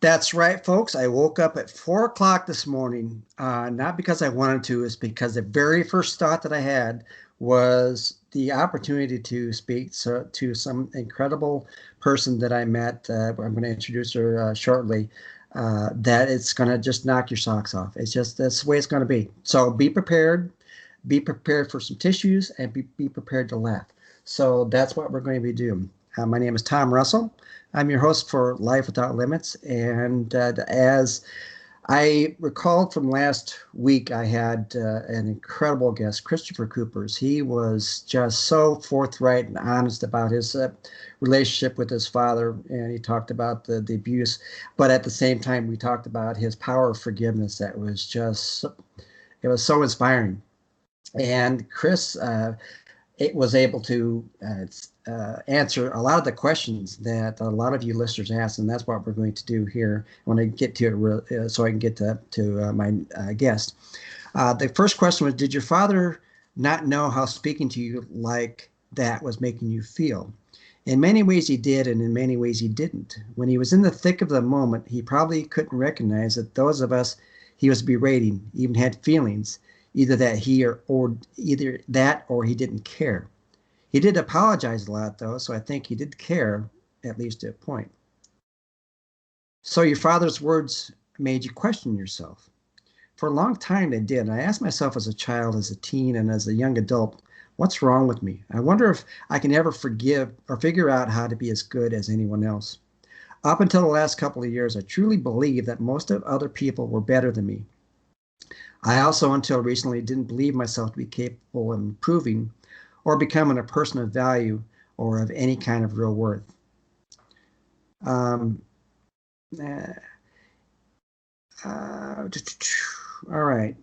That's right, folks. I woke up at 4 o'clock this morning, not because I wanted to, it's because the very first thought that I had was the opportunity to speak to some incredible person that I met. I'm going to introduce her shortly. That it's going to just knock your socks off. It's just that's the way it's going to be. So be prepared. Be prepared for some tissues and be prepared to laugh. So that's what we're going to be doing. My name is Tom Russell. I'm your host for Life Without Limits. And as I recalled from last week, I had an incredible guest, Christopher Coopers. He was just so forthright and honest about his relationship with his father. And he talked about the abuse. But at the same time, we talked about his power of forgiveness. That was just, it was so inspiring. And Chris it was able to answer a lot of the questions that a lot of you listeners asked, and that's what we're going to do here when I get to it, so I can get to my guest. The first question was, did your father not know how speaking to you like that was making you feel? In many ways he did, and in many ways he didn't. When he was in the thick of the moment, he probably couldn't recognize that those of us he was berating even had feelings, either that or either that or he didn't care. He did apologize a lot though, so I think he did care, at least to a point. So your father's words made you question yourself. For a long time they did. I asked myself as a child, as a teen, and as a young adult, what's wrong with me? I wonder if I can ever forgive or figure out how to be as good as anyone else. Up until the last couple of years, I truly believed that most of other people were better than me. I also, until recently, didn't believe myself to be capable of improving or becoming a person of value or of any kind of real worth. Um, uh, all right.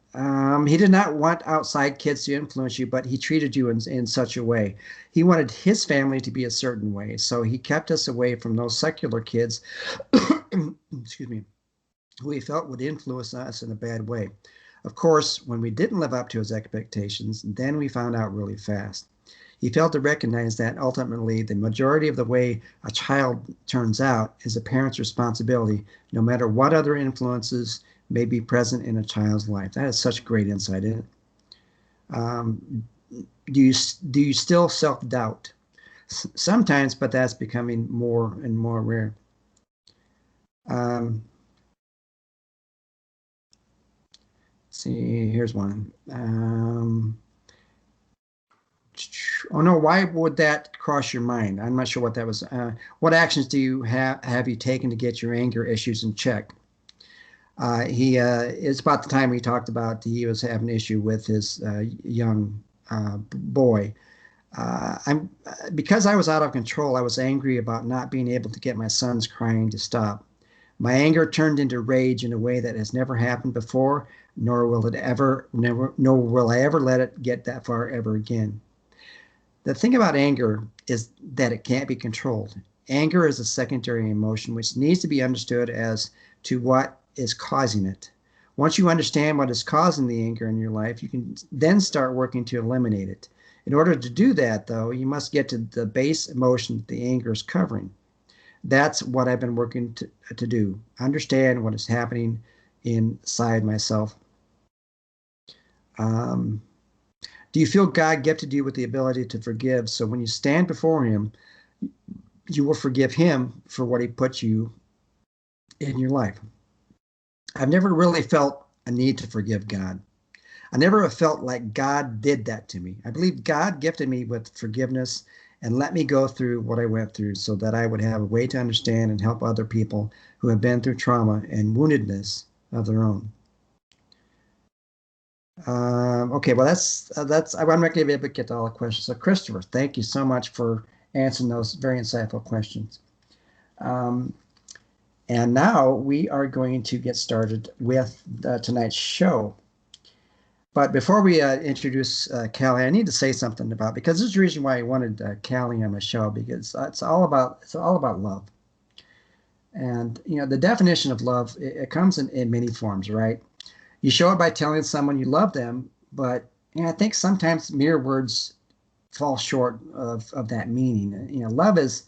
He did not want outside kids to influence you, but he treated you in such a way. He wanted his family to be a certain way, so he kept us away from those secular kids, excuse me, who he felt would influence us in a bad way. Of course, when we didn't live up to his expectations, then we found out really fast. He failed to recognize that ultimately the majority of the way a child turns out is a parent's responsibility, no matter what other influences may be present in a child's life. That is such great insight in it. Um, do you still self-doubt? Sometimes, but that's becoming more and more rare. Um, let's see, here's one. Oh no, why would that cross your mind? I'm not sure what that was. What actions do you have you taken to get your anger issues in check? He It's about the time we talked about he was having an issue with his young boy. I'm Because I was out of control. I was angry about not being able to get my son's crying to stop. My anger turned into rage in a way that has never happened before, nor will I ever let it get that far ever again. The thing about anger is that it can't be controlled. Anger is a secondary emotion which needs to be understood as to what is causing it. Once you understand what is causing the anger in your life, you can then start working to eliminate it. In order to do that, though, you must get to the base emotion the anger is covering. That's what I've been working to do. Understand what is happening inside myself. Um, do you feel God gifted you with the ability to forgive? So when you stand before Him, you will forgive Him for what He put you in your life. I've never really felt a need to forgive God. I never have felt like God did that to me. I believe God gifted me with forgiveness and let me go through what I went through so that I would have a way to understand and help other people who have been through trauma and woundedness of their own. Okay, well, I'm not going to be able to get to all the questions. So, Christopher, thank you so much for answering those very insightful questions. Um, and now we are going to get started with tonight's show. But before we introduce Callie, I need to say something about because this is the reason why I wanted Callie on my show because it's all about love. And the definition of love it comes in many forms, right? You show it by telling someone you love them, but I think sometimes mere words fall short of that meaning. Love is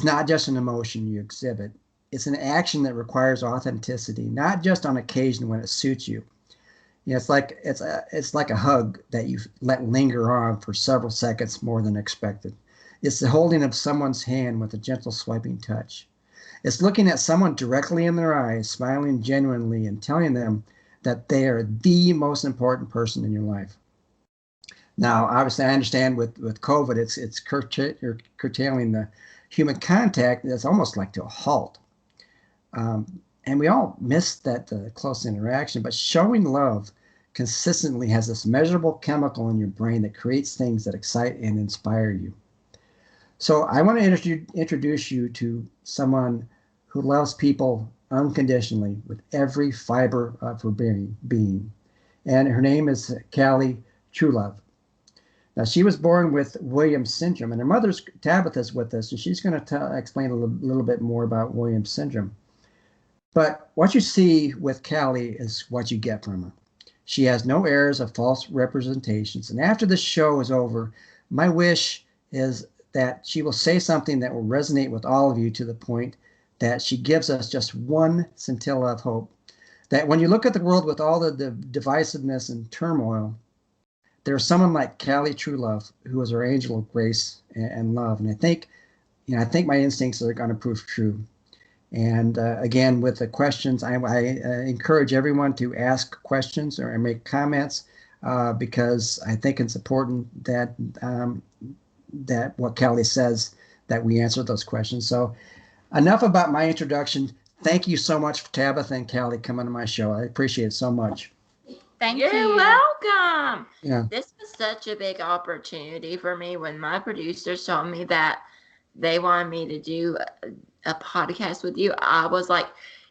not just an emotion you exhibit. it's an action that requires authenticity, not just on occasion when it suits you. You know, it's like a hug that you let linger on for several seconds more than expected. It's the holding of someone's hand with a gentle swiping touch. It's looking at someone directly in their eyes, smiling genuinely, and telling them that they are the most important person in your life. Now, obviously, I understand with COVID, it's curtailing the human contact. That's almost like to a halt. And we all miss that close interaction, but showing love consistently has this measurable chemical in your brain that creates things that excite and inspire you. So I want to introduce you to someone who loves people unconditionally with every fiber of her being. And her name is Callie Truelove. Now, she was born with Williams syndrome, and her mother's Tabitha's with us, and she's going to explain a little bit more about Williams syndrome. But what you see with Callie is what you get from her. She has no airs of false representations. And after this show is over, my wish is that she will say something that will resonate with all of you to the point that she gives us just one scintilla of hope. That when you look at the world with all the divisiveness and turmoil, there's someone like Callie Truelove, who is our angel of grace and love. And I think my instincts are going to prove true. And again, with the questions, I encourage everyone to ask questions or make comments because I think it's important that that what Callie says, that we answer those questions. So enough about my introduction. Thank you so much for Tabitha and Callie coming to my show. I appreciate it so much. You're welcome. Yeah. This was such a big opportunity for me when my producers told me that they wanted me to do a podcast with you. I was like,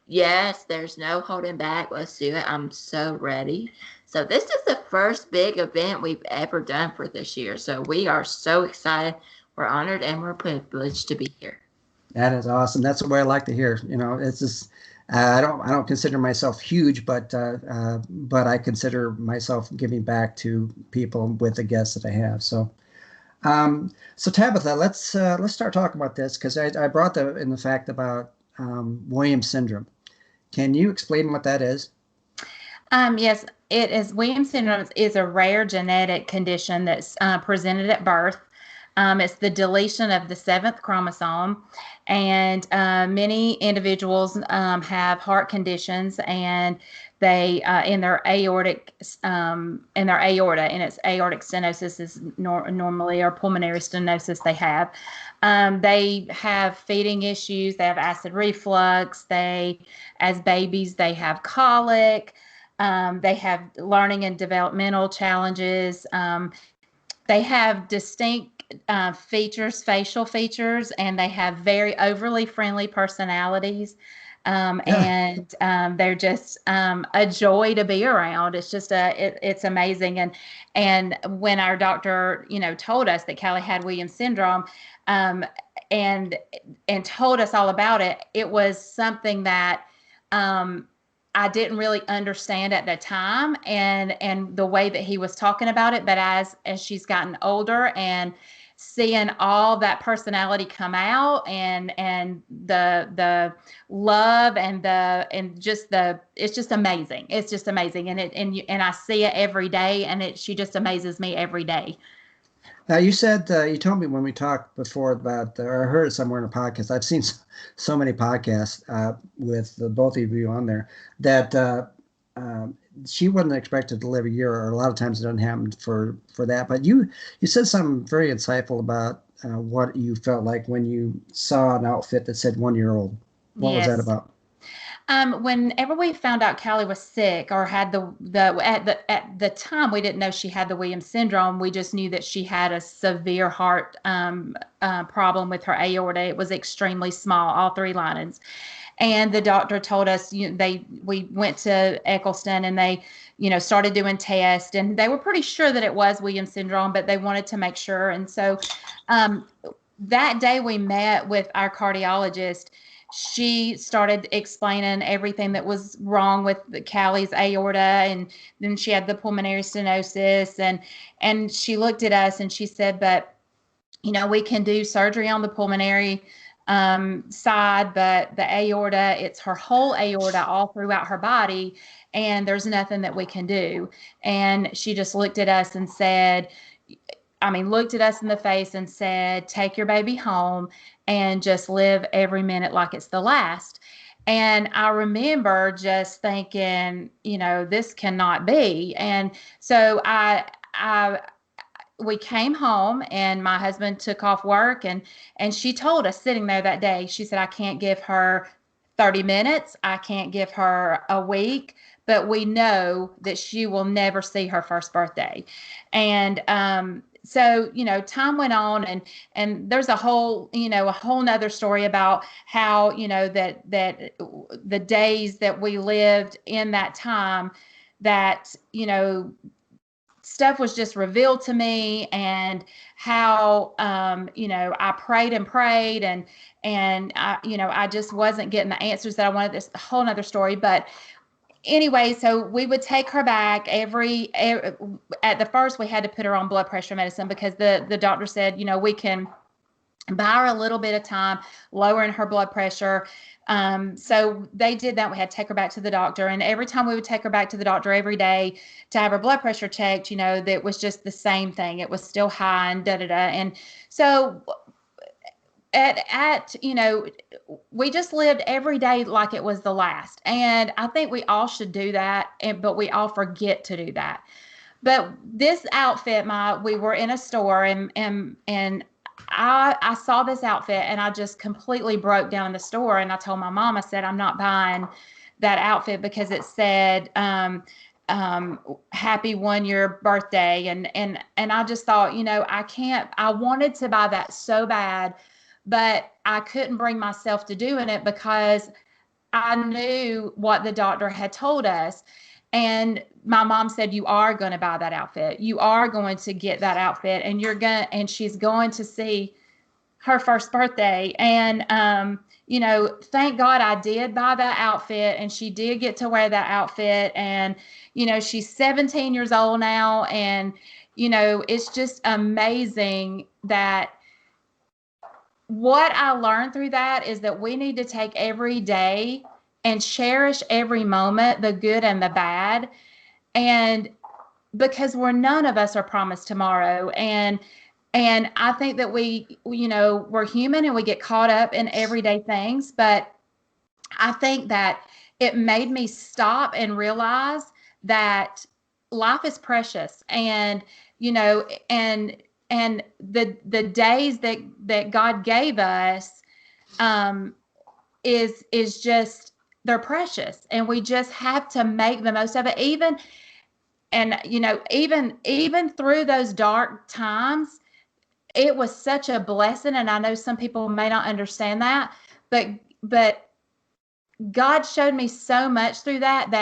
yes, there's no holding back. Let's do it. I'm so ready. So this is the first big event we've ever done for this year. So we are so excited. We're honored and we're privileged to be here. That is awesome. That's the way I like to hear. You know, it's just I don't consider myself huge, but I consider myself giving back to people with the guests that I have. So. So Tabitha, let's start talking about this because I brought in the fact about Williams syndrome. Can you explain what that is? Yes, it is. Williams syndrome is a rare genetic condition that's presented at birth. It's the deletion of the 7th chromosome, and many individuals have heart conditions, and they in their aorta, and it's aortic stenosis is normally, or pulmonary stenosis they have. They have feeding issues. They have acid reflux. As babies, they have colic. They have learning and developmental challenges. They have distinct features, facial features, and they have very overly friendly personalities. And they're just a joy to be around. It's just it's amazing. And when our doctor, told us that Callie had Williams syndrome, and told us all about it, it was something that I didn't really understand at the time, and the way that he was talking about it. But as she's gotten older and seeing all that personality come out, and the love and just it's just amazing. It's just amazing, and I see it every day, and she just amazes me every day. Now, you said, you told me when we talked before about, or I heard it somewhere in a podcast. I've seen so many podcasts with both of you on there that she wasn't expected to live a year, or a lot of times it doesn't happen for that. But you said something very insightful about what you felt like when you saw an outfit that said 1-year-old. What was that about? Whenever we found out Callie was sick, or had at the time, we didn't know she had the Williams syndrome. We just knew that she had a severe heart problem with her aorta. It was extremely small, all 3 linings. And the doctor told us, we went to Eccleston, and they, started doing tests, and they were pretty sure that it was Williams syndrome, but they wanted to make sure. And so that day we met with our cardiologist. She started explaining everything that was wrong with Callie's aorta, and then she had the pulmonary stenosis, and she looked at us and she said, but we can do surgery on the pulmonary side, but the aorta, it's her whole aorta all throughout her body, and there's nothing that we can do. And she just looked at us and said, looked at us in the face and said, take your baby home and just live every minute like it's the last. And I remember just thinking, this cannot be. And so we came home, and my husband took off work, and she told us sitting there that day, she said, I can't give her 30 minutes. I can't give her a week, but we know that she will never see her first birthday. And, so, time went on, and there's a whole nother story about how, that the days that we lived in that time, that, stuff was just revealed to me, and how, I prayed and prayed, and I just wasn't getting the answers that I wanted. This whole nother story. But anyway, so we would take her back at the first we had to put her on blood pressure medicine, because the doctor said, we can buy her a little bit of time lowering her blood pressure. So they did that. We had to take her back to the doctor, and every time we would take her back to the doctor every day to have her blood pressure checked, that was just the same thing. It was still high, and And so we just lived every day like it was the last. And I think we all should do that, but we all forget to do that. But this outfit, we were in a store, and I saw this outfit, and I just completely broke down in the store, and I told my mom, I said, I'm not buying that outfit because it said happy 1-year birthday, and I just thought, I can't. I wanted to buy that so bad, but I couldn't bring myself to doing it, because I knew what the doctor had told us. And my mom said, you are going to buy that outfit. You are going to get that outfit, and she's going to see her first birthday. And, thank God I did buy that outfit, and she did get to wear that outfit. And, she's 17 years old now. And, it's just amazing that what I learned through that is that we need to take every day and cherish every moment, the good and the bad. And because none of us are promised tomorrow. And I think that we're human, and we get caught up in everyday things. But I think that it made me stop and realize that life is precious. And, and the days that God gave us, is just, they're precious, and we just have to make the most of it. Even through those dark times, it was such a blessing. And I know some people may not understand that, but God showed me so much through that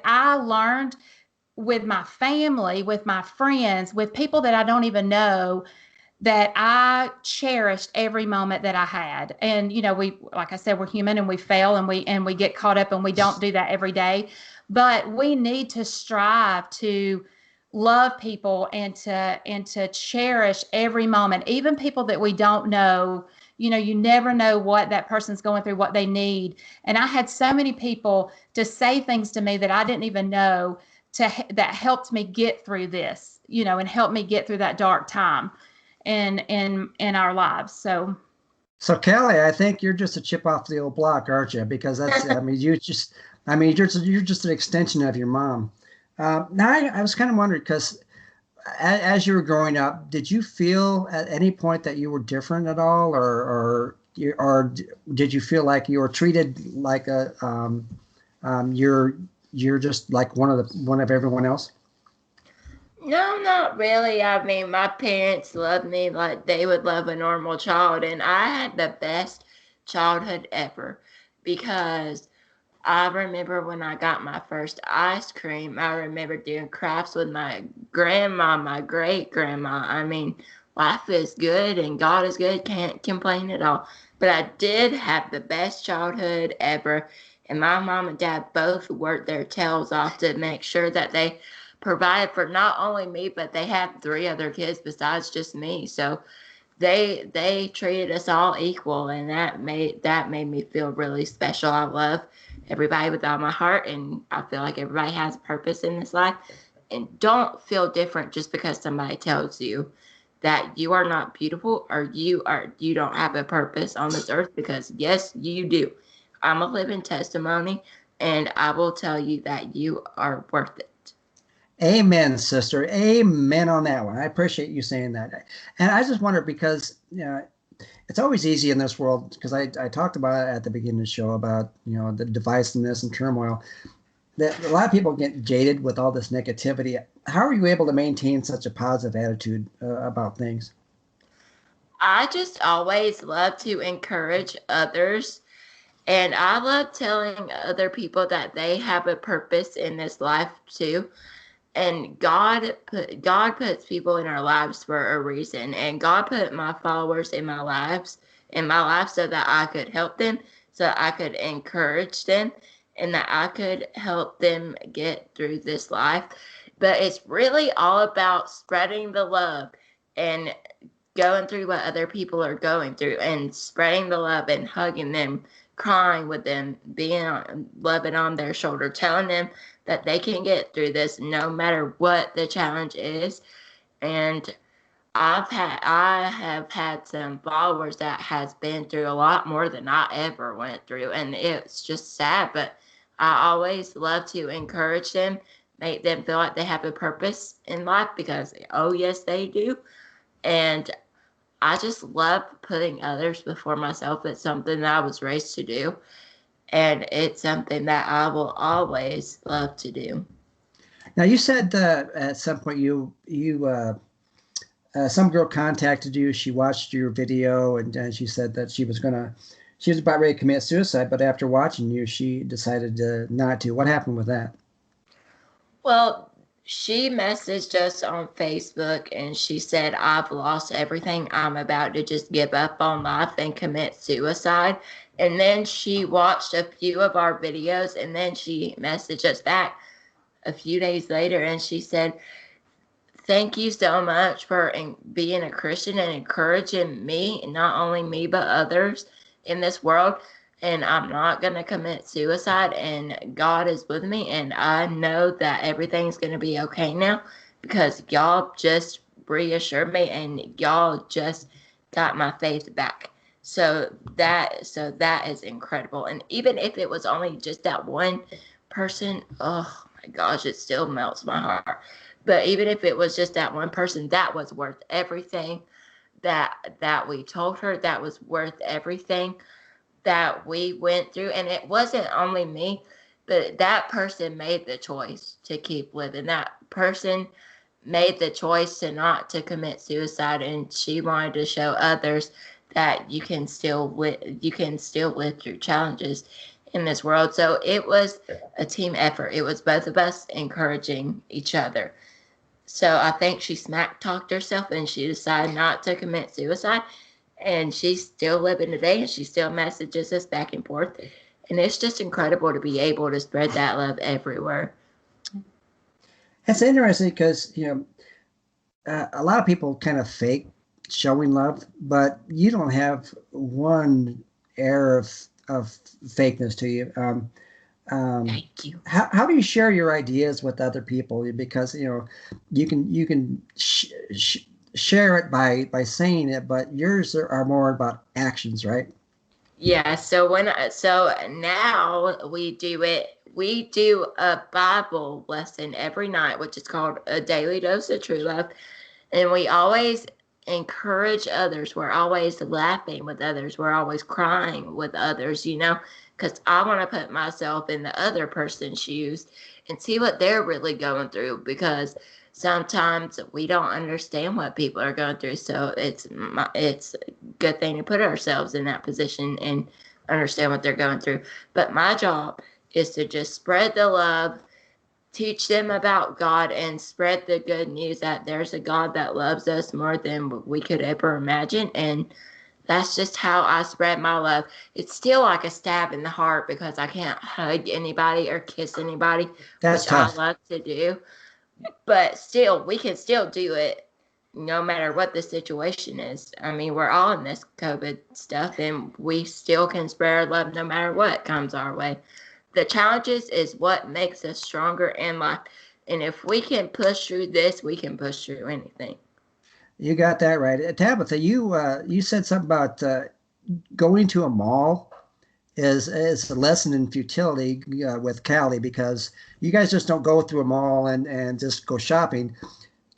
I learned, with my family, with my friends, with people that I don't even know, that I cherished every moment that I had. And, we, like I said, we're human, and we fail, and we get caught up, and we don't do that every day. But we need to strive to love people, and to cherish every moment, even people that we don't know. You never know what that person's going through, what they need. And I had so many people to say things to me that I didn't even know, that helped me get through this, and helped me get through that dark time in our lives. So Callie, I think you're just a chip off the old block, aren't you? Because you're just an extension of your mom. Now I was kind of wondering, because as you were growing up, did you feel at any point that you were different at all, or did you feel like you were treated like you're just like one of everyone else? No, not really. My parents loved me like they would love a normal child, and I had the best childhood ever, because I remember when I got my first ice cream, I remember doing crafts with my grandma, my great grandma. Life is good and God is good. Can't complain at all. But I did have the best childhood ever. And my mom and dad both worked their tails off to make sure that they provided for not only me, but they had 3 other kids besides just me. So they treated us all equal, and that made me feel really special. I love everybody with all my heart, and I feel like everybody has a purpose in this life. And don't feel different just because somebody tells you that you are not beautiful or you don't have a purpose on this earth, because yes, you do. I'm a living testimony, and I will tell you that you are worth it. Amen, sister. Amen on that one. I appreciate you saying that. And I just wonder because it's always easy in this world because I talked about it at the beginning of the show about the divisiveness and turmoil that a lot of people get jaded with all this negativity. How are you able to maintain such a positive attitude about things? I just always love to encourage others. And I love telling other people that they have a purpose in this life too. And God puts people in our lives for a reason. And God put my followers in my life so that I could help them, so that I could encourage them, and that I could help them get through this life. But it's really all about spreading the love and going through what other people are going through and spreading the love and hugging them, crying with them, loving on their shoulder, telling them that they can get through this no matter what the challenge is. And I have had some followers that has been through a lot more than I ever went through, and it's just sad. But I always love to encourage them, make them feel like they have a purpose in life, because oh yes they do. And I just love putting others before myself. It's something that I was raised to do, and it's something that I will always love to do. Now you said at some point some girl contacted you. She watched your video and she said that she was about ready to commit suicide, but after watching you, she decided not to. What happened with that? Well, she messaged us on Facebook and she said, I've lost everything. I'm about to just give up on life and commit suicide. And then she watched a few of our videos, and then she messaged us back a few days later and she said, thank you so much for being a Christian and encouraging me, and not only me, but others in this world. And I'm not going to commit suicide, and God is with me. And I know that everything's going to be okay now, because y'all just reassured me and y'all just got my faith back. So that is incredible. And even if it was only just that one person, oh my gosh, it still melts my heart. But even if it was just that one person, that was worth everything that we told her. That was worth everything that we went through. And it wasn't only me, but that person made the choice to keep living. That person made the choice to not to commit suicide, and she wanted to show others that you can still live through challenges in this world. So it was a team effort. It was both of us encouraging each other. So I think she smack talked herself and she decided not to commit suicide. And she's still living today, and she still messages us back and forth. And it's just incredible to be able to spread that love everywhere. It's interesting because a lot of people kind of fake showing love, but you don't have one air of fakeness to you. Thank you. How do you share your ideas with other people? Because you can share it by saying it, but yours are more about actions, right? Yeah. So now we do it. We do a Bible lesson every night, which is called a daily dose of true love, and we always encourage others. We're always laughing with others. We're always crying with others, because I want to put myself in the other person's shoes and see what they're really going through, because sometimes we don't understand what people are going through. So it's a good thing to put ourselves in that position and understand what they're going through. But my job is to just spread the love, teach them about God, and spread the good news that there's a God that loves us more than we could ever imagine. And that's just how I spread my love. It's still like a stab in the heart because I can't hug anybody or kiss anybody, That's which I tough. love to do. But still, we can still do it no matter what the situation is. I mean, we're all in this COVID stuff, and we still can spread our love no matter what comes our way. The challenges is what makes us stronger in life. And if we can push through this, we can push through anything. You got that right. Tabitha, you said something about going to a mall is a lesson in futility with Callie, because you guys just don't go through a mall and just go shopping.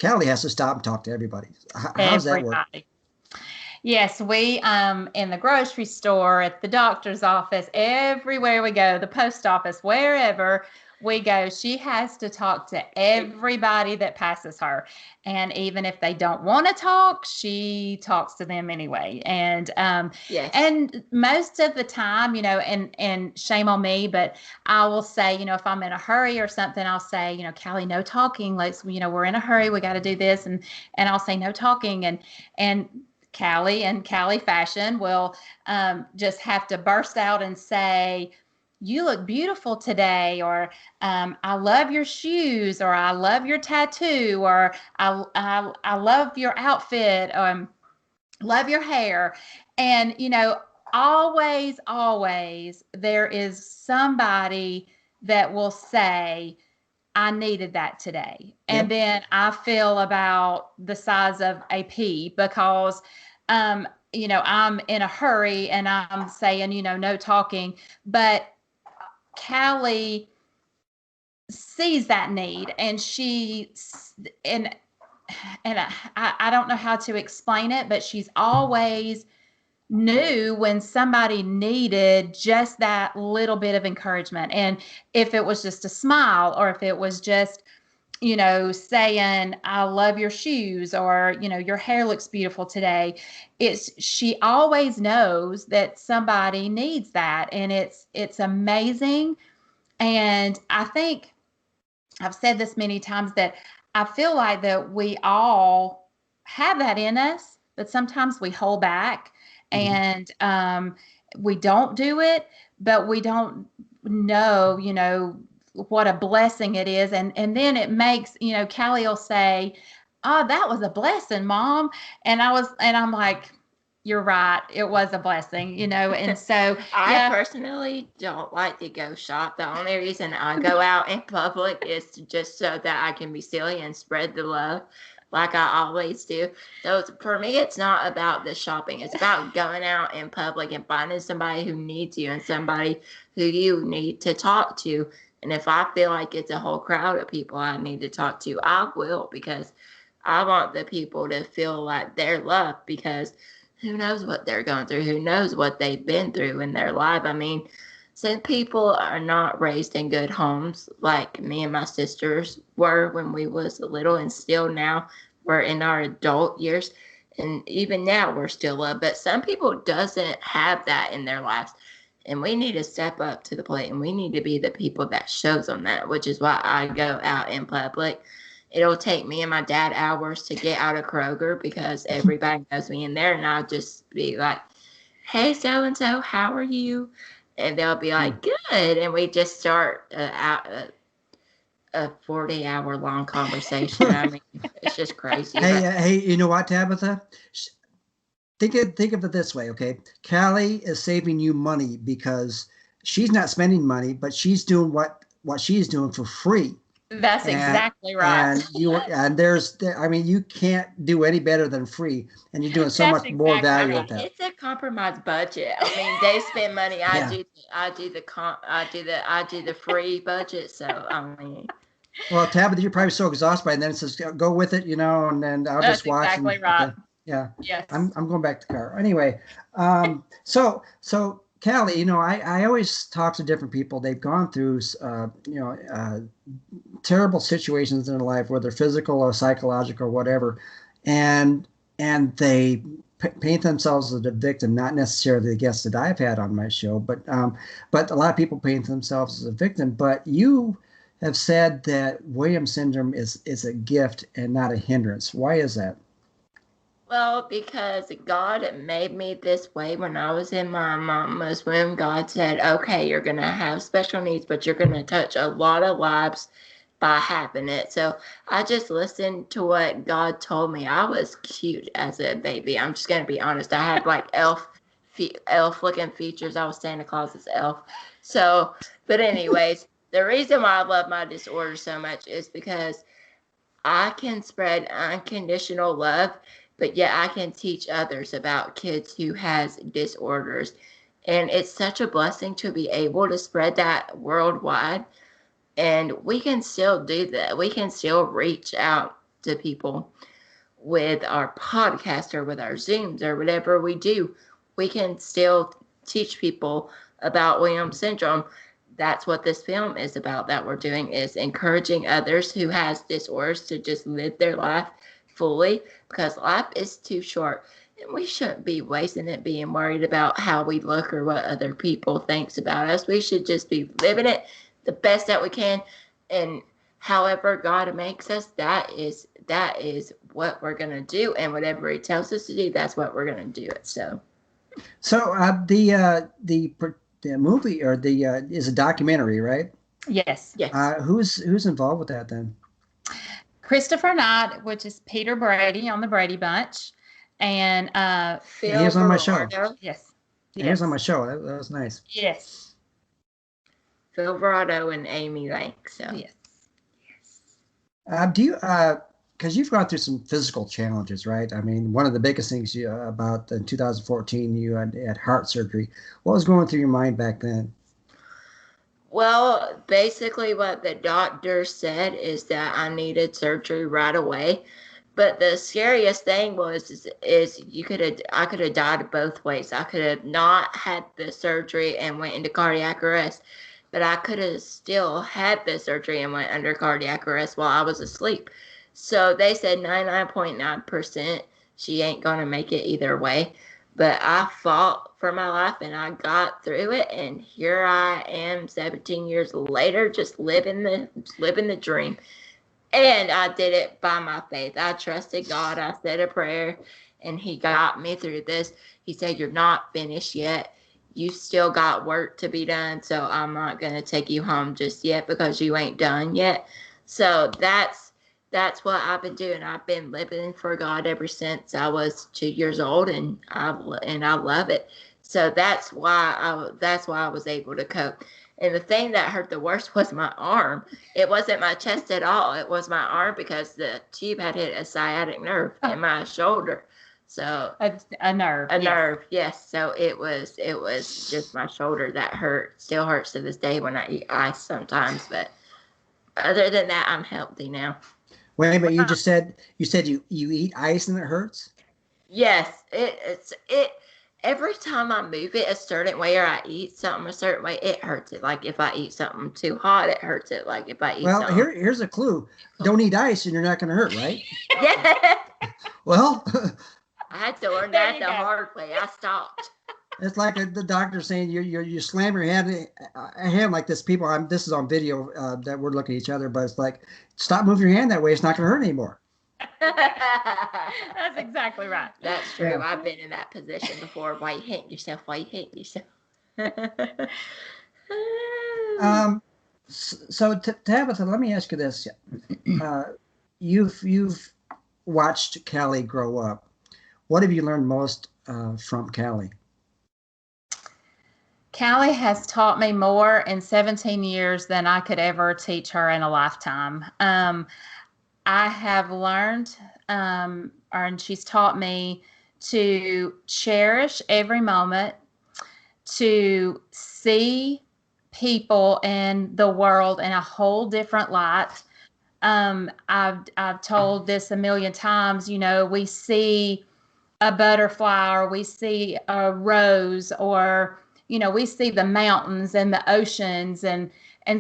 Callie has to stop and talk to everybody. How's that work? Everybody. Yes, we in the grocery store, at the doctor's office, everywhere we go, the post office, wherever we go, she has to talk to everybody that passes her. And even if they don't want to talk, she talks to them anyway. And Yes. and most of the time, and shame on me, but I will say, if I'm in a hurry or something, I'll say, Callie, no talking. Let's, we're in a hurry. We got to do this. And I'll say no talking. And Callie, in Callie fashion, will just have to burst out and say, you look beautiful today, or I love your shoes, or I love your tattoo, or I love your outfit, love your hair. And, always there is somebody that will say, I needed that today. And then I feel about the size of a pea, because, I'm in a hurry and I'm saying, no talking. But Callie sees that need, and and I don't know how to explain it, but she's always knew when somebody needed just that little bit of encouragement. And if it was just a smile, or if it was just, saying, I love your shoes, or, your hair looks beautiful today. She always knows that somebody needs that. And it's amazing. And I think I've said this many times, that I feel like that we all have that in us, but sometimes we hold back. And we don't do it, but we don't know, what a blessing it is. And then it makes, Callie will say, oh, that was a blessing, Mom. And I'm like, you're right. It was a blessing, and so I personally don't like to go shop. The only reason I go out in public is just so that I can be silly and spread the love, like I always do. So for me, it's not about the shopping. It's about going out in public and finding somebody who needs you and somebody who you need to talk to. And if I feel like it's a whole crowd of people I need to talk to, I will, because I want the people to feel like they're loved, because who knows what they're going through? Who knows what they've been through in their life? I mean, some people are not raised in good homes like me and my sisters were when we was little, and still now we're in our adult years, and even now we're still loved. But some people doesn't have that in their lives, and we need to step up to the plate, and we need to be the people that shows them that, which is why I go out in public. It'll take me and my dad hours to get out of Kroger, because everybody knows me in there, and I'll just be like, hey, so-and-so, how are you? And they'll be like, good. And we just start a 40-hour long conversation. I mean, it's just crazy. Hey, you know what, Tabitha? Think of it this way, okay? Callie is saving you money, because she's not spending money, but she's doing what she's doing for free. That's exactly right. And you can't do any better than free, and you're doing so much more value with that. It's a compromised budget. I mean, they spend money. I do the free budget. So I mean. Well, Tabitha, you're probably so exhausted by then. It says go with it, and then I'll just watch. That's exactly right. Okay. Yeah. Yes. I'm going back to the car. Anyway, so Callie, I always talk to different people. They've gone through, terrible situations in their life, whether physical or psychological or whatever, and they paint themselves as a victim, not necessarily the guests that I've had on my show, but a lot of people paint themselves as a victim. But you have said that Williams syndrome is a gift and not a hindrance. Why is that? Well, because God made me this way when I was in my mama's womb. God said, okay, you're going to have special needs, but you're going to touch a lot of lives by having it. So I just listened to what God told me. I was cute as a baby. I'm just gonna be honest. I had like elf looking features. I was Santa Claus's elf. So, but anyways, the reason why I love my disorder so much is because I can spread unconditional love, but yet I can teach others about kids who has disorders. And it's such a blessing to be able to spread that worldwide. And we can still do that. We can still reach out to people with our podcast or with our Zooms or whatever we do. We can still teach people about Williams syndrome. That's what this film is about that we're doing, is encouraging others who has disorders to just live their life fully, because life is too short and we shouldn't be wasting it being worried about how we look or what other people thinks about us. We should just be living it the best that we can, and however God makes us, that is what we're gonna do, and whatever He tells us to do, that's what we're gonna do it. So the movie or the is a documentary, right? Yes. yes. Who's involved with that then? Christopher Knight, which is Peter Brady on the Brady Bunch, and Phil He was on my show. Verado. yes, He was on my show. That was nice. yes, Phil Verado and Amy Lake. So yes. Do you because you've gone through some physical challenges, right? I mean, one of the biggest things about in 2014, you had heart surgery. What was going through your mind back then? Well, basically what the doctor said is that I needed surgery right away. But the scariest thing is I could have died both ways. I could have not had the surgery and went into cardiac arrest, but I could have still had the surgery and went under cardiac arrest while I was asleep. So they said 99.9% she ain't gonna make it either way. But I fought for my life and I got through it, and here I am 17 years later, just living the dream. And I did it by my faith. I trusted God. I said a prayer and He got me through this. He said, "You're not finished yet. You still got work to be done. So I'm not going to take you home just yet because you ain't done yet." So that's what I've been doing. I've been living for God ever since I was 2 years old, and I love it. So that's why I was able to cope. And the thing that hurt the worst was my arm. It wasn't my chest at all. It was my arm, because the tube had hit a sciatic nerve in my shoulder. So A nerve. a nerve, yes. So it was just my shoulder that hurt. Still hurts to this day when I eat ice sometimes. But other than that, I'm healthy now. Wait, but you just said you eat ice and it hurts? Yes, it. Every time I move it a certain way or I eat something a certain way, it hurts it. Like if I eat something too hot, it hurts it. Like if I eat something. Here's a clue. Don't eat ice and you're not going to hurt, right? Yeah. Well, I had to learn that the hard way. I stopped. it's like the doctor saying you slam your hand like this. People, this is on video that we're looking at each other, but it's like, stop moving your hand that way. It's not going to hurt anymore. That's exactly right. That's true. Yeah. I've been in that position before. Why you hitting yourself? Why you hitting yourself? So Tabitha, let me ask you this: you've watched Callie grow up. What have you learned most from Callie? Callie has taught me more in 17 years than I could ever teach her in a lifetime. I have learned, and she's taught me to cherish every moment, to see people and the world in a whole different light. I've told this a million times. You know, we see a butterfly, or we see a rose, or we see the mountains and the oceans and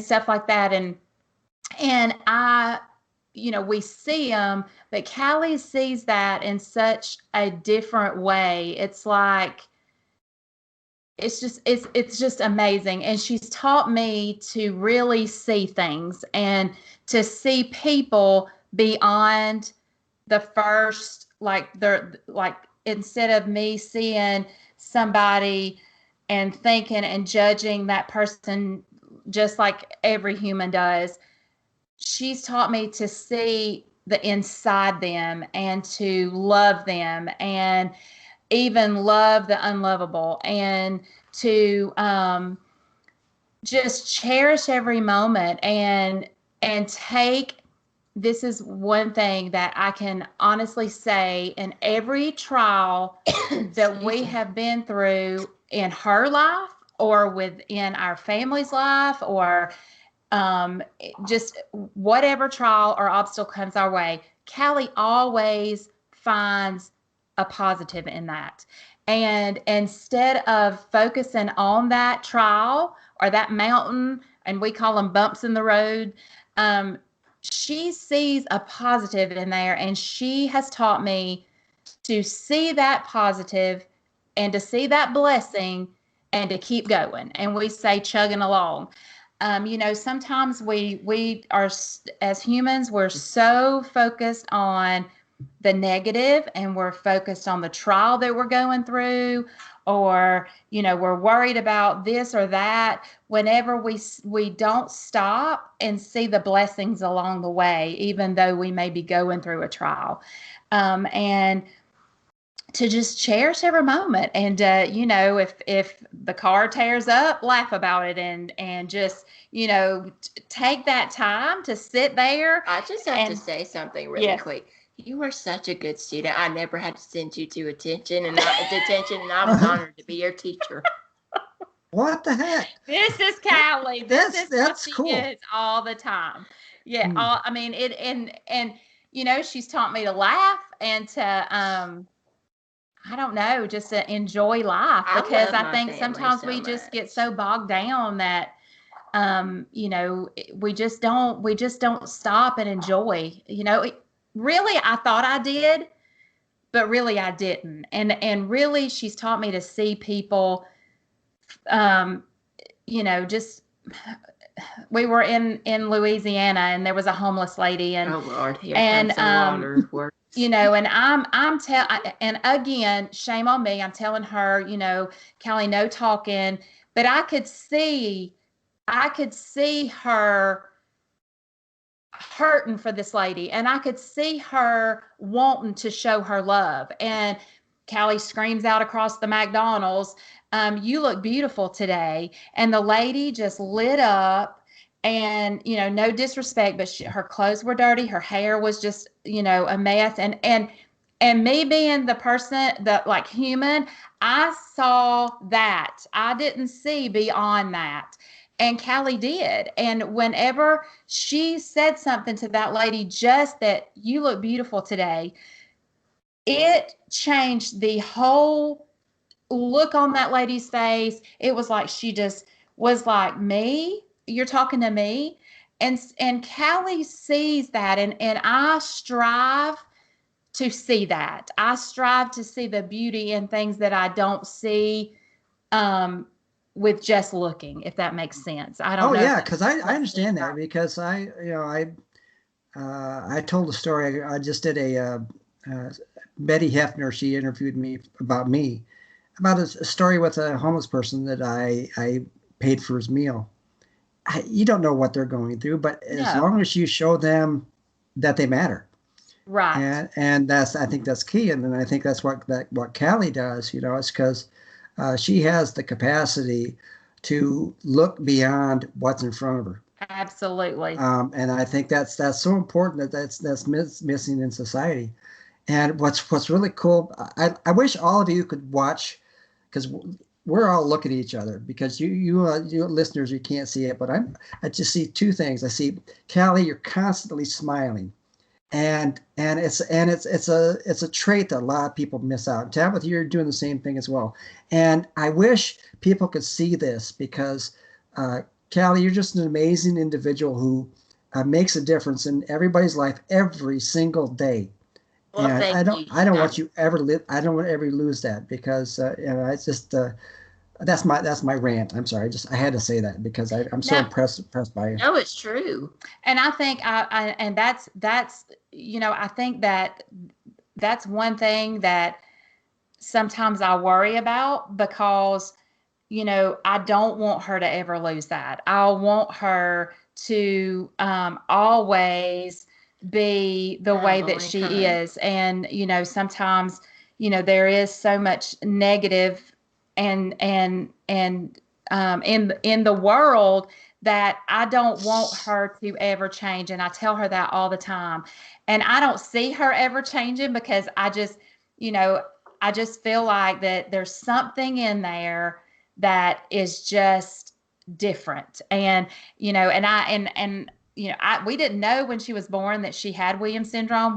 stuff like that, and we see them, but Callie sees that in such a different way. It's like, it's just amazing. And she's taught me to really see things and to see people beyond the first, like instead of me seeing somebody and thinking and judging that person just like every human does, she's taught me to see the inside them and to love them and even love the unlovable and to just cherish every moment and take. This is one thing that I can honestly say, in every trial that we have been through in her life or within our family's life, or just whatever trial or obstacle comes our way, Callie always finds a positive in that. And instead of focusing on that trial or that mountain, and we call them bumps in the road, she sees a positive in there, and she has taught me to see that positive and to see that blessing and to keep going. And we say chugging along. Sometimes we are, as humans, we're so focused on the negative, and we're focused on the trial that we're going through, or we're worried about this or that, whenever we don't stop and see the blessings along the way, even though we may be going through a trial. And to just cherish every moment, and if the car tears up, laugh about it, and just take that time to sit there. I just have to say something really quick. You were such a good student. I never had to send you to detention, and I was honored to be your teacher. What the heck? This is Callie. That's what she cool. is all the time. Yeah. I mean it, and she's taught me to laugh and to I don't know, just to enjoy life, because I think sometimes we just get so bogged down that we just don't stop and enjoy. Really, I thought I did, but really I didn't. And really, she's taught me to see people. Just, we were in Louisiana, and there was a homeless lady, and oh Lord, here comes some water. And again, shame on me. I'm telling her, Callie, no talking, but I could see her hurting for this lady, and I could see her wanting to show her love. And Callie screams out across the McDonald's, "You look beautiful today." And the lady just lit up. And no disrespect, but her clothes were dirty, her hair was just a mess, and me being the person that, like, human, I saw that. I didn't see beyond that. And Callie did. And whenever she said something to that lady, just that, "You look beautiful today," it changed the whole look on that lady's face. It was like she just was like, "Me? You're talking to me?" And Callie sees that, and I strive to see that. I strive to see the beauty in things that I don't see with just looking, if that makes sense. I don't know. Yeah, because I understand that, because I told a story. I just did a Betty Hefner. She interviewed me about a story with a homeless person that I paid for his meal. You don't know what they're going through, but as long as you show them that they matter, right? And I think that's key. And then I think that's what Callie does. It's because she has the capacity to look beyond what's in front of her. Absolutely. And I think that's so important, that's missing in society. And what's really cool, I wish all of you could watch, because we're all looking at each other, because you listeners, you can't see it, but I just see two things. I see, Callie, you're constantly smiling, and it's a trait that a lot of people miss out. Tabitha, you're doing the same thing as well. And I wish people could see this, because Callie, you're just an amazing individual who makes a difference in everybody's life every single day. Well, and I don't want you ever lose that, because it's just that's my rant. I'm sorry, I had to say that, because I'm so impressed by you. No, it's true. And I think and that's I think that's one thing that sometimes I worry about, because I don't want her to ever lose that. I want her to always be the way Humble that and she kind. is. And, sometimes, there is so much negative and in the world that I don't want her to ever change. And I tell her that all the time. And I don't see her ever changing because you know, I just feel like that there's something in there that is just different. And, we didn't know when she was born that she had Williams syndrome.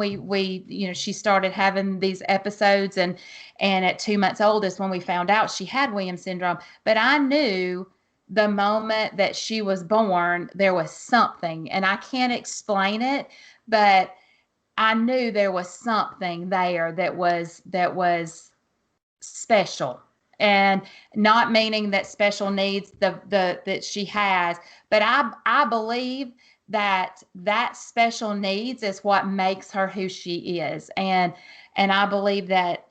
She started having these episodes, and at 2 months old is when we found out she had Williams syndrome. But I knew the moment that she was born, there was something, and I can't explain it, but I knew there was something there that was special. And not meaning that special needs the that she has, but I believe that special needs is what makes her who she is. And I believe that,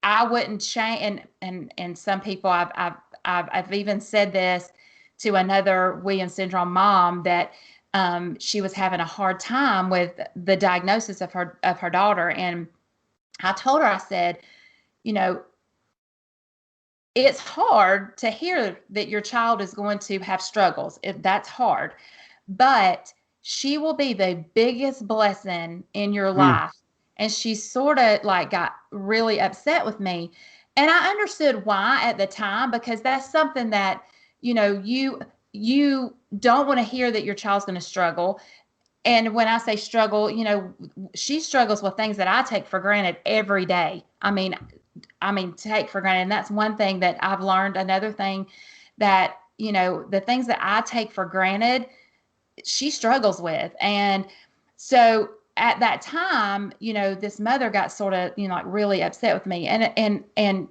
I wouldn't change. And some people, I've even said this to another Williams syndrome mom, that she was having a hard time with the diagnosis of her daughter. And I told her, I said, you know, it's hard to hear that your child is going to have struggles. That's hard. But she will be the biggest blessing in your Mm. life. And she sort of like got really upset with me. And I understood why at the time, because that's something that, you don't want to hear that your child's going to struggle. And when I say struggle, she struggles with things that I take for granted every day. I mean, take for granted. And that's one thing that I've learned. Another thing that, the things that I take for granted, she struggles with. And so at that time, this mother got sort of, like really upset with me. And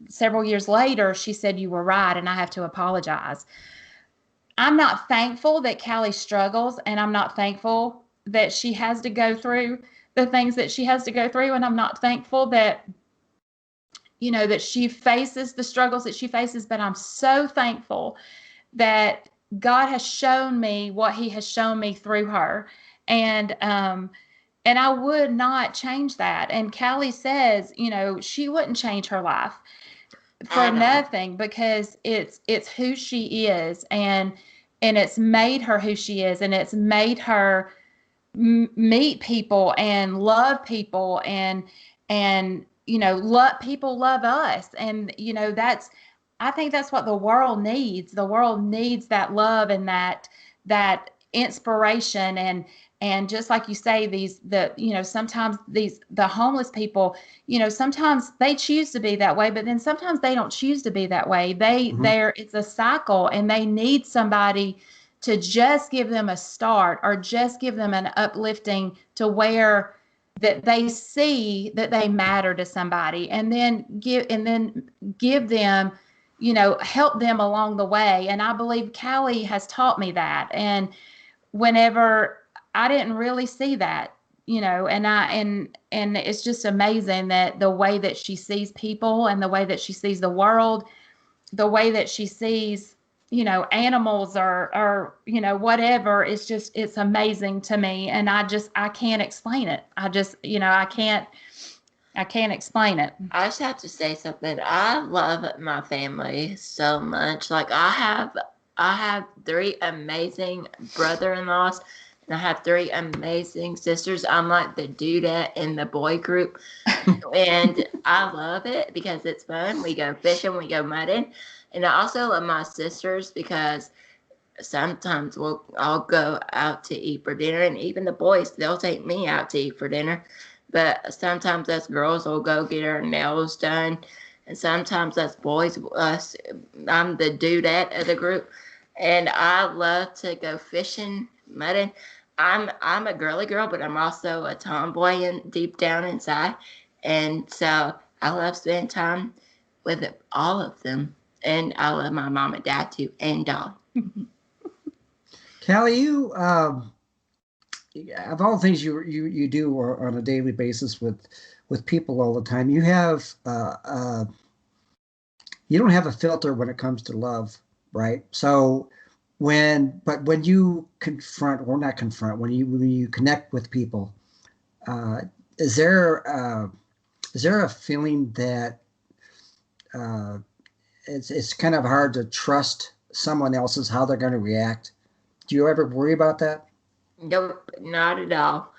several years later, she said, "You were right, and I have to apologize." I'm not thankful that Callie struggles, and I'm not thankful that she has to go through the things that she has to go through. And I'm not thankful that, that she faces the struggles that she faces, but I'm so thankful that God has shown me what he has shown me through her. And I would not change that. And Callie says, she wouldn't change her life for At all. nothing, because it's who she is. And it's made her who she is, and it's made her meet people and love people. And let people love us. And that's, I think that's what the world needs. The world needs that love, and that inspiration. And just like you say, sometimes the homeless people, sometimes they choose to be that way, but then sometimes they don't choose to be that way. Mhm. It's a cycle, and they need somebody to just give them a start, or just give them an uplifting, to where that they see that they matter to somebody, and then give them, help them along the way. And I believe Callie has taught me that. And whenever I didn't really see that, and it's just amazing that the way that she sees people, and the way that she sees the world, the way that she sees, animals, or whatever. It's amazing to me. And I can't explain it. I can't explain it. I just have to say something. I love my family so much. Like I have three amazing brother-in-laws, and I have three amazing sisters. I'm like the dudette in the boy group, and I love it because it's fun. We go fishing, we go mudding, and I also love my sisters because sometimes I'll go out to eat for dinner, and even the boys, they'll take me out to eat for dinner. But sometimes us girls will go get our nails done, and sometimes us boys, I'm the dudette of the group, and I love to go fishing, mudding. I'm a girly girl, but I'm also a tomboy deep down inside, and so I love spending time with all of them, and I love my mom and dad too, and dog. Callie, you of all the things you do on a daily basis with people all the time, you have you don't have a filter when it comes to love, right? So when you confront or not confront, when you connect with people, uh, is there is there a feeling that uh, it's kind of hard to trust someone else's how they're going to react? Do you ever worry about that? Nope, not at all.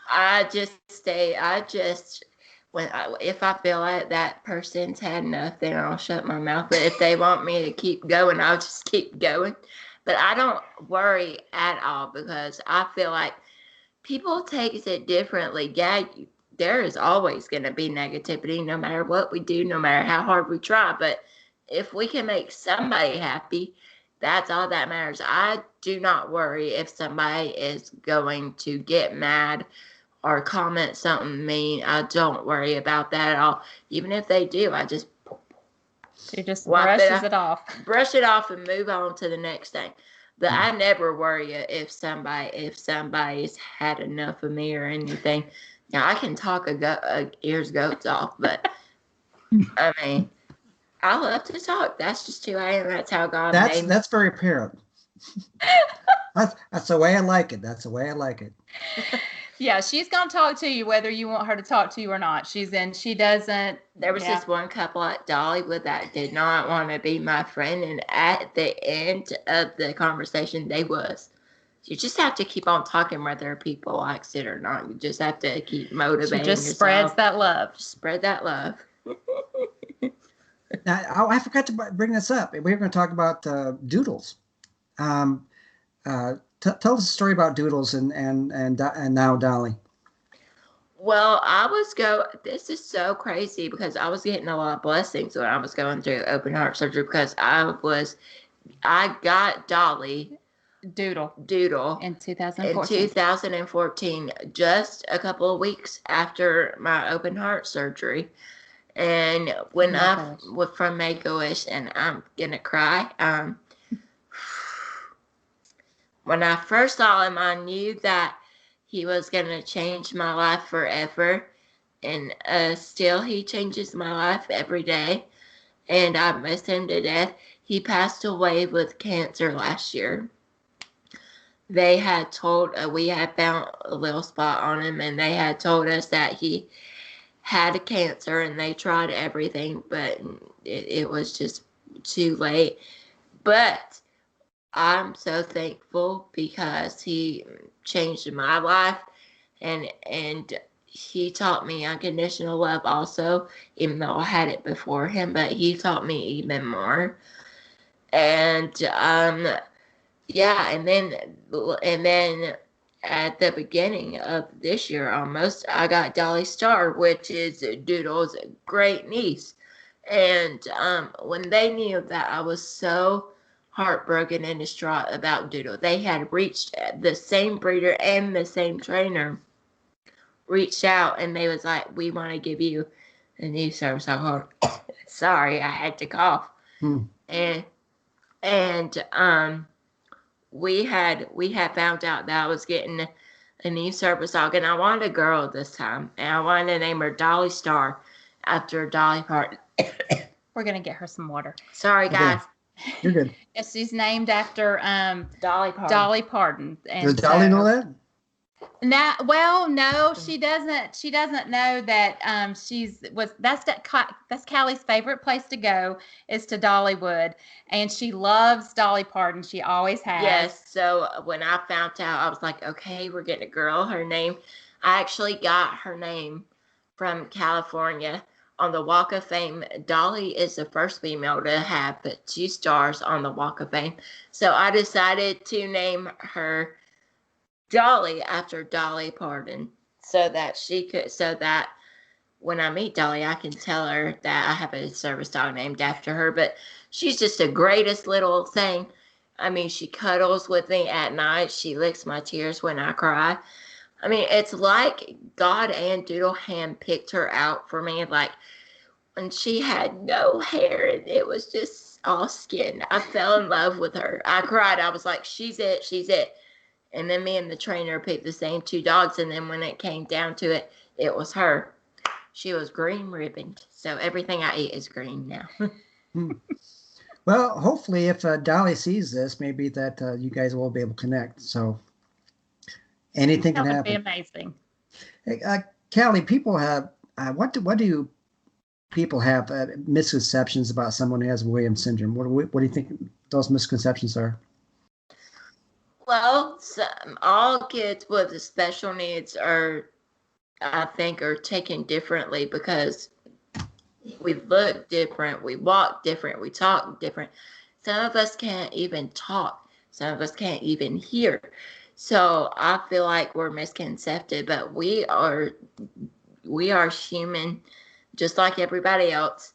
I just, if I feel like that person's had enough, then I'll shut my mouth. But if they want me to keep going, I'll just keep going. But I don't worry at all because I feel like people take it differently. Yeah, there is always going to be negativity no matter what we do, no matter how hard we try. But if we can make somebody happy, that's all that matters. I do not worry if somebody is going to get mad or comment something mean. I don't worry about that at all. Even if they do, I just She just brushes it off. Brush it off and move on to the next thing. But I never worry if somebody's had enough of me or anything. Now I can talk a ears goats off, but I mean, I love to talk. That's just who I am. That's how God made me. That's very apparent. That's the way I like it. That's the way I like it. Yeah, she's gonna talk to you whether you want her to talk to you or not. She doesn't. There was this one couple at Dollywood that did not want to be my friend, and at the end of the conversation, they was. You just have to keep on talking whether people likes it or not. You just have to keep motivating. She just spreads that love. Spread that love. Now, I forgot to bring this up. We were going to talk about Doodles. Tell us a story about Doodles and now Dolly. Well, this is so crazy because I was getting a lot of blessings when I was going through open heart surgery because I got Dolly Doodle in 2014 just a couple of weeks after my open heart surgery. And when I was from Make-A-Wish, and I'm gonna cry. When I first saw him, I knew that he was gonna change my life forever, and still he changes my life every day, and I miss him to death. He passed away with cancer last year. They had we had found a little spot on him, and they had told us that he had a cancer, and they tried everything, but it was just too late. But I'm so thankful because he changed my life, and he taught me unconditional love also, even though I had it before him, but he taught me even more. And yeah, and then at the beginning of this year almost, I got Dolly Star, which is Doodle's great niece. And when they knew that I was so heartbroken and distraught about Doodle, they had reached the same breeder and the same trainer reached out, and they was like, we want to give you a new service dog. Sorry, I had to cough. And we had found out that I was getting a new service dog, and I wanted a girl this time, and I wanted to name her Dolly Star after Dolly Parton. We're gonna get her some water. Sorry, guys. You're good. Yes, she's named after Dolly Parton. Dolly Parton. And does Dolly know that? No, she doesn't. She doesn't know that that's Callie's favorite place to go is to Dollywood, and she loves Dolly Parton. She always has. Yes. So when I found out, I was like, okay, we're getting a girl. Her name, I actually got her name from California. On the Walk of Fame, Dolly is the first female to have 2 stars on the Walk of Fame. So I decided to name her Dolly after Dolly Parton, so that when I meet Dolly, I can tell her that I have a service dog named after her. But she's just the greatest little thing. I mean, she cuddles with me at night. She licks my tears when I cry. I mean, it's like God and Doodle handpicked her out for me. Like, when she had no hair and it was just all skin, I fell in love with her. I cried. I was like, she's it, she's it. And then me and the trainer picked the same 2 dogs. And then when it came down to it, it was her. She was green ribboned. So everything I eat is green now. Hmm. Well, hopefully, if Dolly sees this, maybe that you guys will be able to connect. So anything can That would be happen. amazing. Hey, Callie, people have what do people have misconceptions about someone who has Williams syndrome? What do you think those misconceptions are? Well, all kids with special needs are, I think, are taken differently because we look different, we walk different, we talk different. Some of us can't even talk. Some of us can't even hear. So I feel like we're misconcepted, but we are human just like everybody else.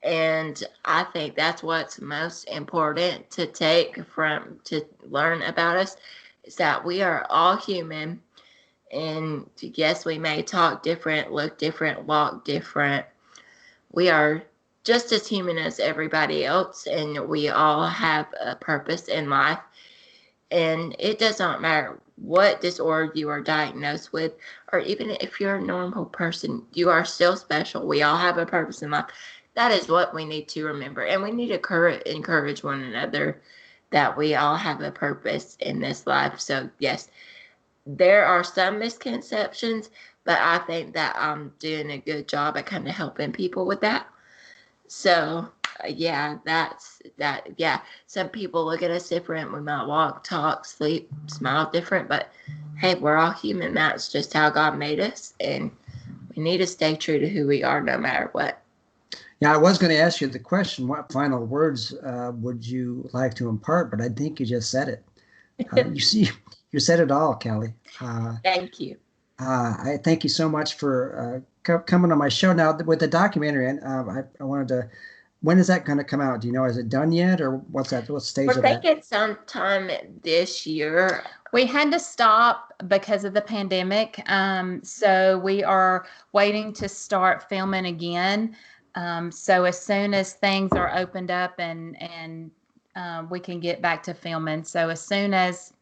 And I think that's what's most important to take from to learn about us is that we are all human. And yes, we may talk different, look different, walk different. We are just as human as everybody else, and we all have a purpose in life. And it does not matter what disorder you are diagnosed with, or even if you're a normal person, you are still special. We all have a purpose in life. That is what we need to remember. And we need to encourage one another that we all have a purpose in this life. So, yes, there are some misconceptions, but I think that I'm doing a good job at kind of helping people with that. So, yeah, that's that. Yeah, some people look at us different. We might walk, talk, sleep, smile different, but hey, we're all human. That's just how God made us, and we need to stay true to who we are no matter what. Yeah, I was going to ask you the question, what final words would you like to impart? But I think you just said it. You see, you said it all, Callie. Thank you. I thank you so much for coming on my show. Now, with the documentary, and I wanted to, when is that going to come out? Do you know? Is it done yet, or what's that? What stage We're of that? thinking sometime this year. We had to stop because of the pandemic. So we are waiting to start filming again. So as soon as things are opened up and we can get back to filming. So as soon as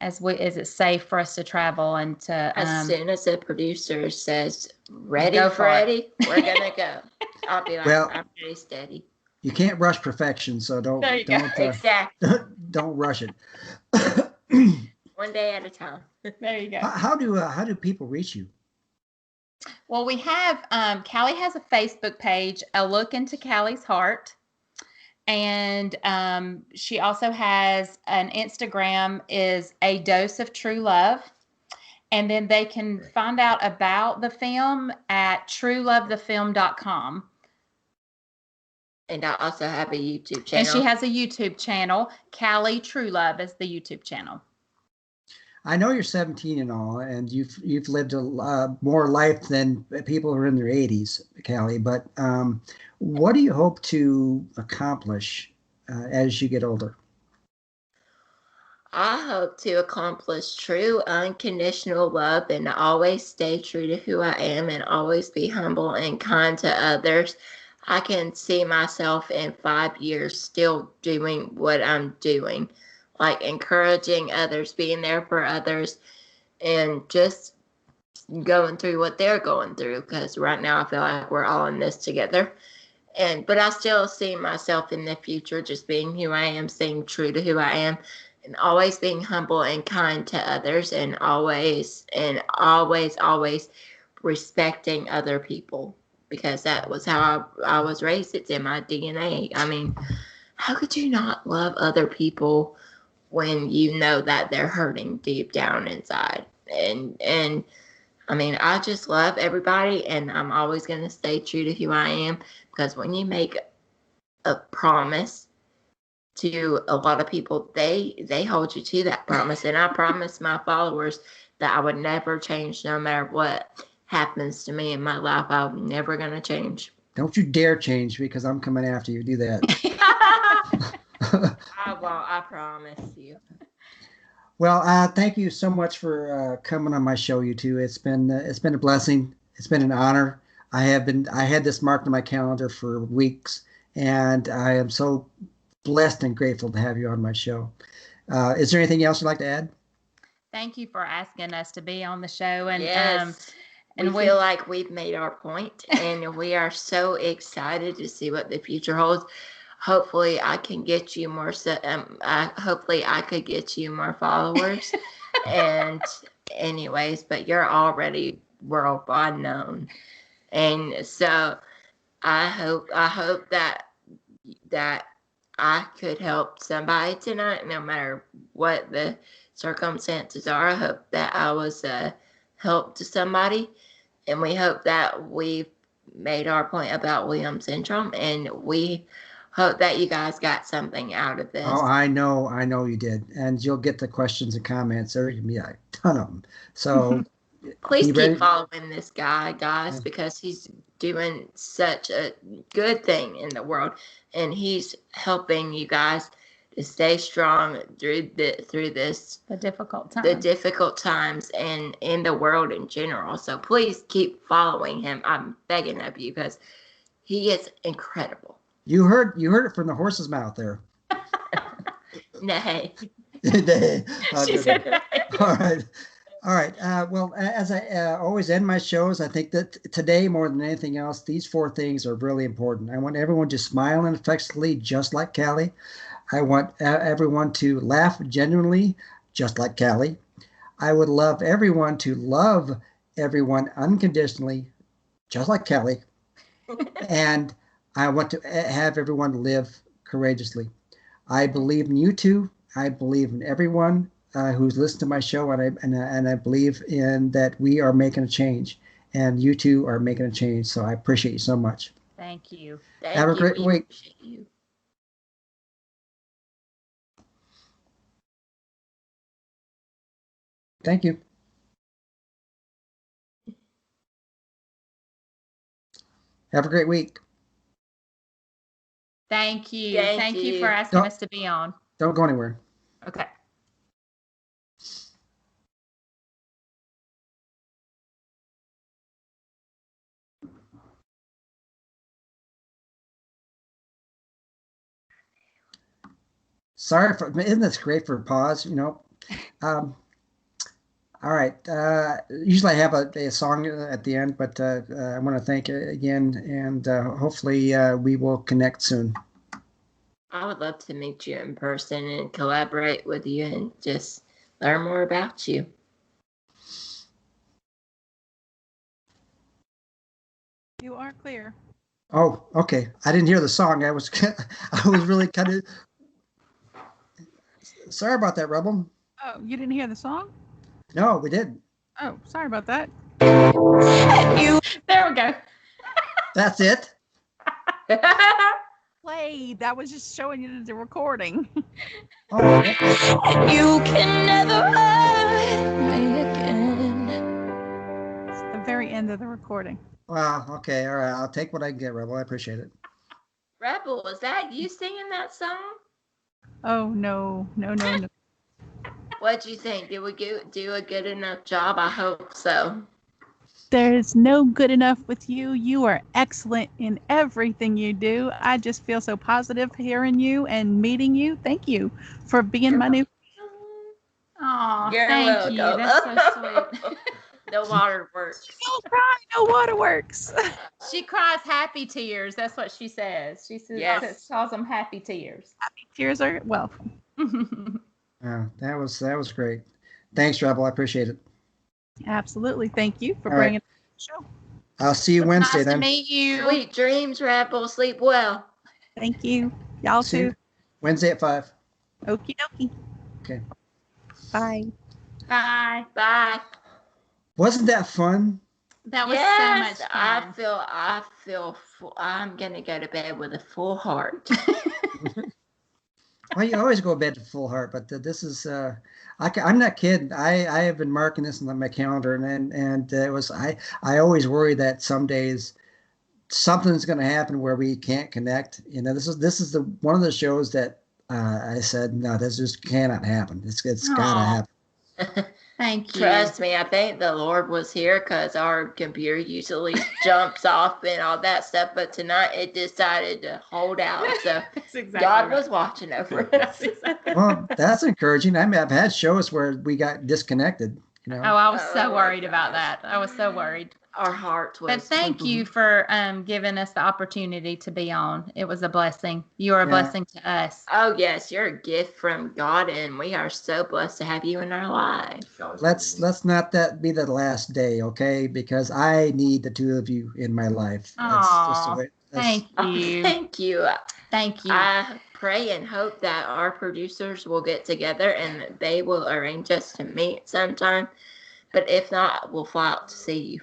it's safe for us to travel and to As soon as the producer says ready, Go for it. Freddie, we're gonna go. I'll be like, Well, I'm pretty steady. you can't rush perfection, so There you go. Exactly. don't rush it. One day at a time. There you go. How do people reach you? Well, we have Callie has a Facebook page, A Look into Callie's Heart. And she also has an Instagram is A Dose of True Love. And then they can find out about the film at truelovethefilm.com. And I also have a YouTube channel. And she has a YouTube channel. Callie Truelove is the YouTube channel. I know you're 17 and all, and you've lived more life than people who are in their 80s, Callie. But what do you hope to accomplish as you get older? I hope to accomplish true unconditional love and always stay true to who I am and always be humble and kind to others. I can see myself in 5 years still doing what I'm doing, like encouraging others, being there for others, and just going through what they're going through. Because right now I feel like we're all in this together. But I still see myself in the future just being who I am, staying true to who I am, and always being humble and kind to others, and always respecting other people, because that was how I was raised. It's in my DNA. I mean, how could you not love other people when you know that they're hurting deep down inside? And I mean, I just love everybody, and I'm always going to stay true to who I am, because when you make a promise to a lot of people, they hold you to that promise. And I promised my followers that I would never change no matter what happens to me in my life. I'm never going to change. Don't you dare change, because I'm coming after you. Do that. I won't. I promise you. Well, thank you so much for coming on my show, you two. It's been a blessing. It's been an honor. I had this marked on my calendar for weeks, and I am so blessed and grateful to have you on my show. Is there anything else you'd like to add? Thank you for asking us to be on the show. And Yes. And we feel like we've made our point, and we are so excited to see what the future holds. Hopefully, I can get you more. Hopefully, I could get you more followers. And, anyways, but you're already worldwide known, and so I hope that I could help somebody tonight, no matter what the circumstances are. I hope that I was a help to somebody, and we hope that we've made our point about Williams syndrome, and we hope that you guys got something out of this. Oh, I know you did, and you'll get the questions and comments. There can be a ton of them. So please keep following this guy, guys, because he's doing such a good thing in the world, and he's helping you guys to stay strong through this the difficult times and in the world in general. So please keep following him. I'm begging of you, because he is incredible. You heard it from the horse's mouth there. Nay. Nay. She said nay. All right. Well, as I always end my shows, I think that today, more than anything else, these 4 things are really important. I want everyone to smile and affectionately, just like Callie. I want everyone to laugh genuinely, just like Callie. I would love everyone to love everyone unconditionally, just like Callie. And I want to have everyone live courageously. I believe in you two. I believe in everyone who's listened to my show, and I believe in that we are making a change, and you two are making a change. So I appreciate you so much. Thank you. Have a great week. Appreciate you. Thank you. Have a great week. Thank you. Thank you for asking us to be on. Don't go anywhere. Okay. Sorry for, isn't this great for a pause? All right. Usually I have a song at the end, but I want to thank you again, and hopefully we will connect soon. I would love to meet you in person and collaborate with you and just learn more about you. You are clear. Oh, okay. I didn't hear the song. I was really kind of sorry about that, Rebel. Oh, you didn't hear the song? No, we didn't. Oh, sorry about that. There we go. That's it. Played. That was just showing you the recording. Oh, okay. You can never hurt me again. It's the very end of the recording. Wow. Okay. All right. I'll take what I can get, Rebel. I appreciate it. Rebel, was that you singing that song? Oh, no. What'd you think? Did we do a good enough job? I hope so. There's no good enough with you. You are excellent in everything you do. I just feel so positive hearing you and meeting you. Thank you for being my new. Oh, thank you. That's so sweet. No waterworks. Don't cry. No waterworks. She cries happy tears. That's what she says. She says, yes. Calls them happy tears. Happy tears are welcome. That was great. Thanks, Rebel. I appreciate it. Absolutely. Thank you for bringing the show. I'll see you Wednesday nice then. To meet you. Sweet dreams, Rebel. Sleep well. Thank you. Y'all See too. you Wednesday at 5. Okie dokie. Okay. Bye. Bye. Bye. Wasn't that fun? That was so much fun. I feel full. I'm gonna go to bed with a full heart. Well, you always go to bed to full heart, but this is I'm not kidding. I have been marking this on my calendar, and it was I always worry that some days something's going to happen where we can't connect. This is the one of the shows that I said no, this just cannot happen. It's gotta happen. Thank you. Trust me, I think the Lord was here because our computer usually jumps off and all that stuff, but tonight it decided to hold out. So exactly God was watching over us. Well, that's encouraging. I mean, I've had shows where we got disconnected. Oh, I was so worried about that. I was so worried. our heart was. But thank you for giving us the opportunity to be on. It was a blessing. You are a blessing to us. Oh yes, you're a gift from God, and we are so blessed to have you in our life. Let's not that be the last day, okay? Because I need the two of you in my life. Thank you. Thank you. Thank you. I pray and hope that our producers will get together and they will arrange us to meet sometime. But if not, we'll fly out to see you.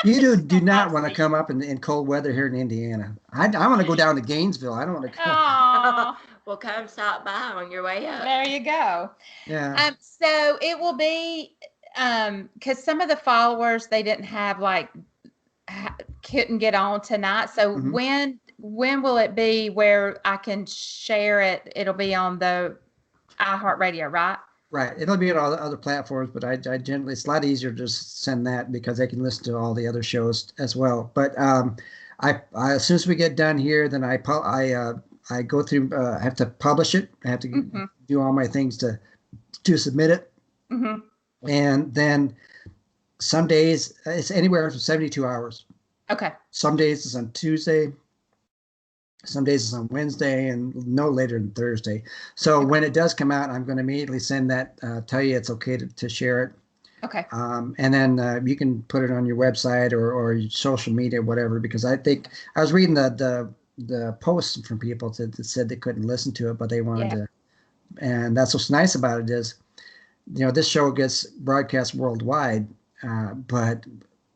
You do not want to come up in cold weather here in Indiana. I want to go down to Gainesville. I don't want to come. Aww. Well, come stop by on your way up. There you go. Yeah. So it will be because some of the followers they didn't have couldn't get on tonight. So when will it be where I can share it? It'll be on the iHeartRadio, right? Right. It'll be on all the other platforms, but I generally, it's a lot easier to just send that because they can listen to all the other shows as well. But I as soon as we get done here, then I go through, I have to publish it. I have to do all my things to submit it. And then some days it's anywhere from 72 hours. Okay. Some days it's on Tuesday. Some days it's on Wednesday and no later than Thursday. So when it does come out, I'm going to immediately send that, tell you it's okay to share it. Okay. And then you can put it on your website or your social media, whatever, because I think I was reading the posts from people that said they couldn't listen to it, but they wanted to. And that's what's nice about it is, this show gets broadcast worldwide, but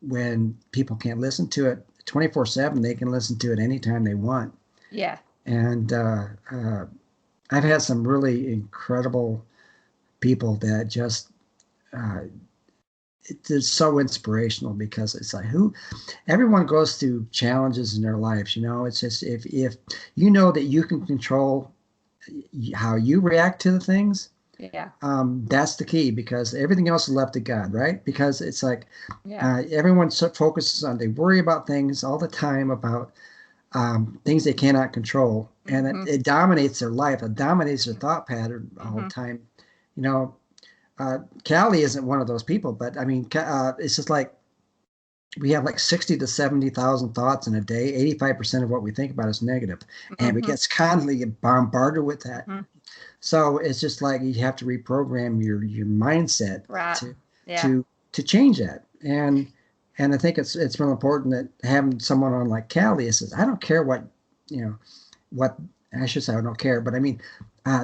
when people can't listen to it 24/7, they can listen to it anytime they want. Yeah. And I've had some really incredible people that just it's so inspirational because it's like everyone goes through challenges in their lives. It's just if you know that you can control how you react to the things. Yeah. That's the key because everything else is left to God, right? Because it's like everyone focuses on, they worry about things all the time about things they cannot control, and it dominates their life. It dominates their thought pattern all the time. Callie isn't one of those people, but I mean, it's just like we have like 60 to 70,000 thoughts in a day. 85% of what we think about is negative, and we get constantly bombarded with that. So it's just like you have to reprogram your mindset to change that. And I think it's real important that having someone on like Callie says, I don't care what I should say, I don't care, but I mean,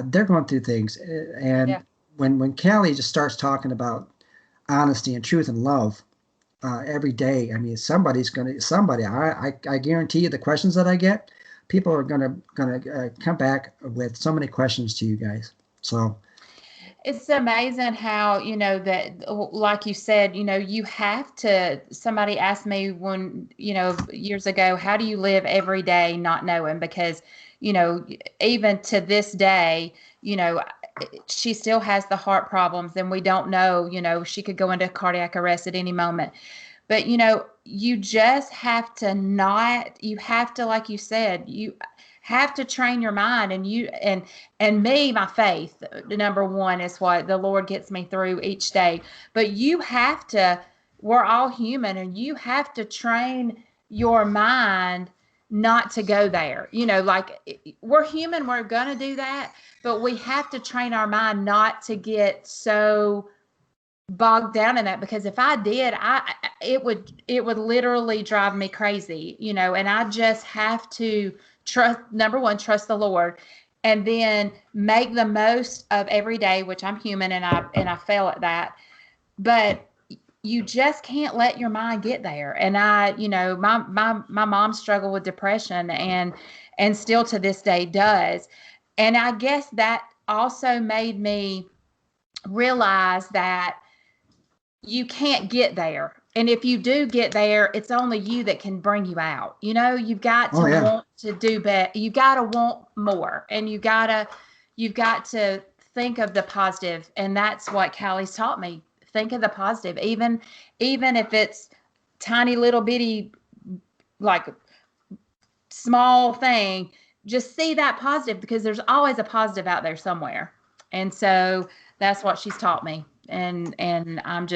they're going through things. And when Callie just starts talking about honesty and truth and love every day, I mean, I guarantee you the questions that I get, people are gonna come back with so many questions to you guys. So it's amazing how, that, like you said, you have to, somebody asked me years ago, how do you live every day not knowing? Because, even to this day, she still has the heart problems and we don't know, she could go into cardiac arrest at any moment. But, you just have to like you said, you have to train your mind and my faith, number one, is what the Lord gets me through each day. But we're all human, and you have to train your mind not to go there. Like we're human, we're going to do that, but we have to train our mind not to get so bogged down in that, because if I did, it would literally drive me crazy, and I just have to trust the Lord, and then make the most of every day, which I'm human and I fail at that, but you just can't let your mind get there. And my mom struggled with depression and still to this day does. And I guess that also made me realize that you can't get there. And if you do get there, it's only you that can bring you out. You've got to want to do better. You got to want more, and you've got to think of the positive. And that's what Callie's taught me. Think of the positive, even if it's tiny little bitty, like small thing, just see that positive, because there's always a positive out there somewhere. And so that's what she's taught me. And I'm